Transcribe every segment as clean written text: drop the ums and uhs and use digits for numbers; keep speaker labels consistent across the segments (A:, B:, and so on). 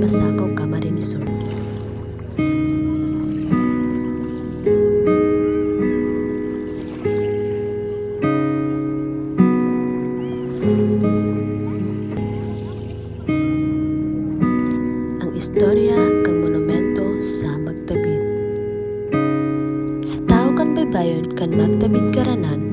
A: Masakaw Camarines Sur. Ang istorya kang monumento sa magtabid. Sa tao kan baybayon kan magtabid karanan,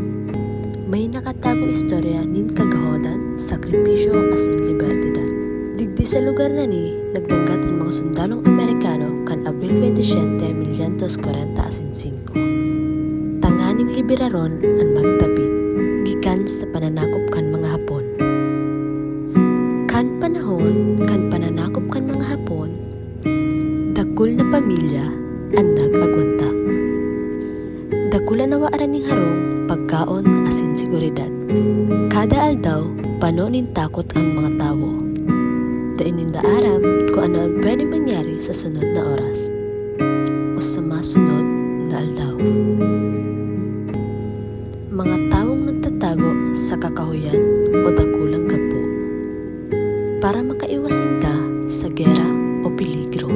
A: may nakatagong istorya nin kagahodan, sakripisyo asin libertidad. Digdi sa lugar na ni, nagdanggat ang mga sundalong Amerikano kan Abril 27, 1940 asin 5. Tanganing liberaron ang magtabid, gikan sa pananakop kan mga Hapon. Kan panahon, kan pananakop kan mga Hapon, dakul na pamilya ang nagagwanta. Dakula na waaran ning harong, pagkaon asin seguridad. Kada aldaw, panonin takot ang mga tawo. Dainin da aram kung ano ang pwede mangyari sa sunod na oras o sa masunod na aldaw. Mga taong nagtatago sa kakahuyan o dakulang gapo para makaiwasin ka sa gera o peligro.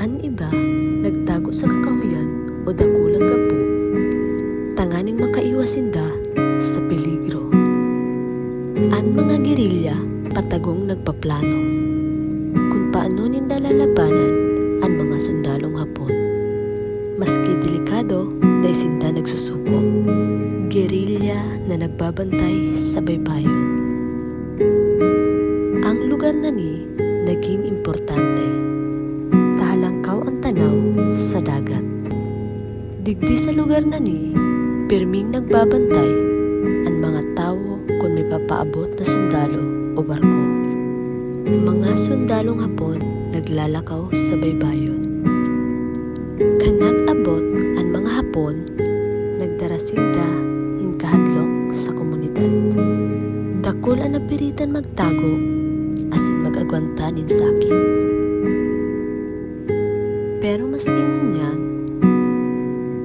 A: Ang iba nagtago sa kakahuyan o dakulang gapo tanganing makaiwasin da sa peligro. Ang mga gerilya patagong nagpaplano kung paano ninda lalabanan ang mga sundalong Hapon. Maski delikado dahil sinda nagsusuko, gerilya na nagbabantay sa baybayon. Ang lugar na ni naging importante, tahalangkaw ang tanaw sa dagat. Digdi sa lugar na ni, pirming nagbabantay ang mga tao kung may papaabot na sundalo o barko. Mga sundalong Hapon naglalakaw sa baybayon. Kanag abot ang mga Hapon, nagdarasinda hinkahadlok sa komunidad. Dakul ang napiritan magtago asin mag-agwanta nin sakit. Pero maski ngunyan,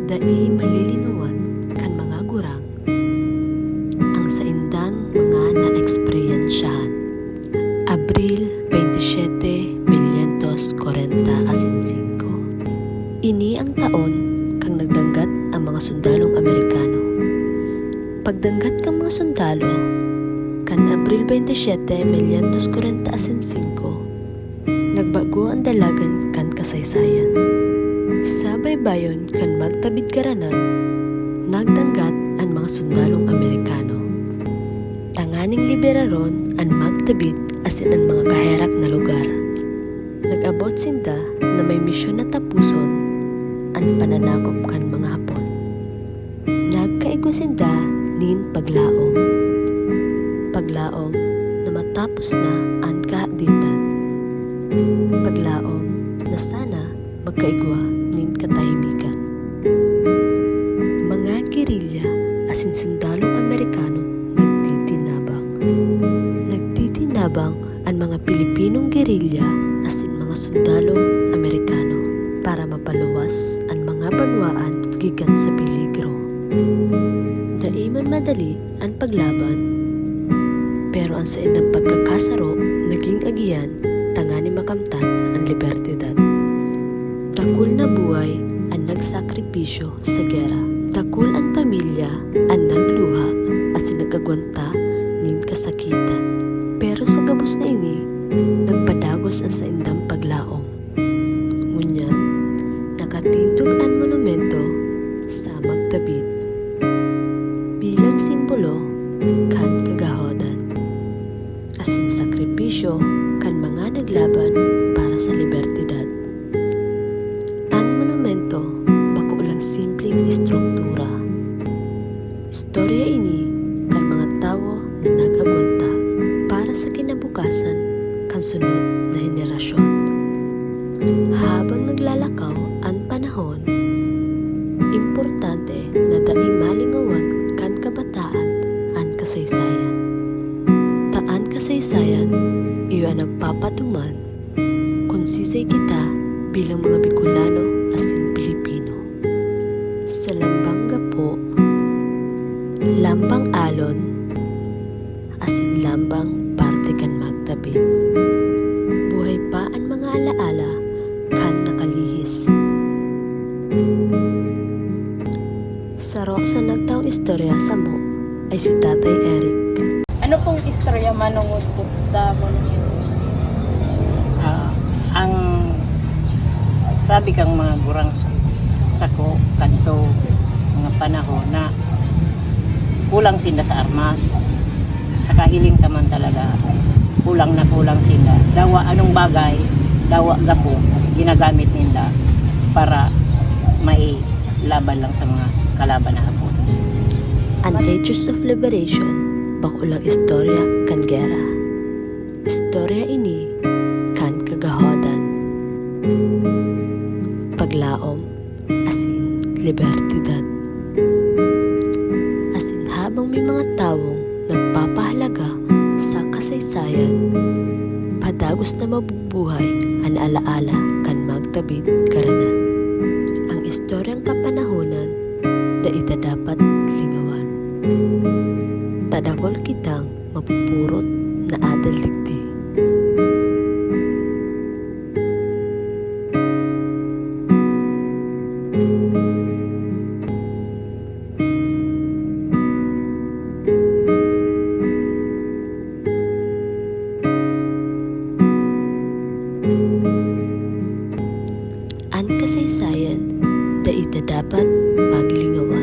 A: dai malilingawan kan mga gurang ang sa indang mga na-eksperyensyahan. Abril 27, 1940 asin 5. Ini ang taon kang nagdanggat ang mga sundalong Amerikano. Pagdanggat kang mga sundalo, kan Abril 27, 1940 asin 5, nagbago ang dalagan kan kasaysayan. Sa baybayon kan magtabid karanan, nagdanggat ang mga sundalong Amerikano. Tanganing liberaron ang magtabid asin ang mga kaherak na lugar. Nag-abot sinda na may misyon na tapuson ang pananakop kan mga Hapon. Nagkaigo sinda nin paglaom. Paglaom na matapos na ang kahaditan. Paglaom na sana magkaigwa nin katahimikan. Mga gerilya asin sundalong Amerikano nagtitinabang ang mga Pilipinong gerilya asin mga sundalong Amerikano para mapaluwas ang mga banwaan gikan sa peligro. Daiman madali ang paglaban, pero ang sa indang pagkakasaro naging agian tangani makamtan ang libertidad. Dakul na buhay ang nagsakripisyo sa gera. Dakul ang pamilya ang nagluha asin nagagwanta nin kasakitan. Pero sa gabos na ini, nagpadagos ang sa indang paglaom. Ngunyan, nakatindog ang monumento sa magtabid bilang simbolo kan kagahodan asin sakripisyo kan mga naglaban para sa libertidad. Ang monumento bako lang simpleng istruktura. Istorya ini kan mga tawo na nagagwanta para sa kinabukasan kan sunod na henerasyon. Habang naglalakaw ang panahon, importante na dai malingawan kan kabataan ang kasaysayan. Taan kasaysayan, iyo ang nagpapatuman kung sisay kita bilang mga Bicolano asin Pilipino. Sa lambang gapo, lambang alon, asin lambang parte kan magtabid. Nagsaro sa nagtaong istorya sa mo ay si Tatay Eric.
B: Ano pong istorya manungod po sa monumento?
C: Ang sabi kang mga gurang sako kanto mga panahon na kulang sila sa armas sa kahiling taman talaga kulang sila dawa anong bagay dawa gapo ginagamit nila para may laban lang sa mga kalaban na hapon.
A: An Ages of Liberation, bakulang istorya kan gera. Istorya ini kan kagahodan. Paglaom, asin libertidad. Asin habang may mga tawong nagpapahalaga sa kasaysayan, padagos na mabubuhay ang alaala kan magtabid karanan. Ang istoryang kapanahonan, da ita dapat lingawan. Tadakol kitang mapupurot na adal digdi. Ang kasaysayan, da ita dapat paglingawan.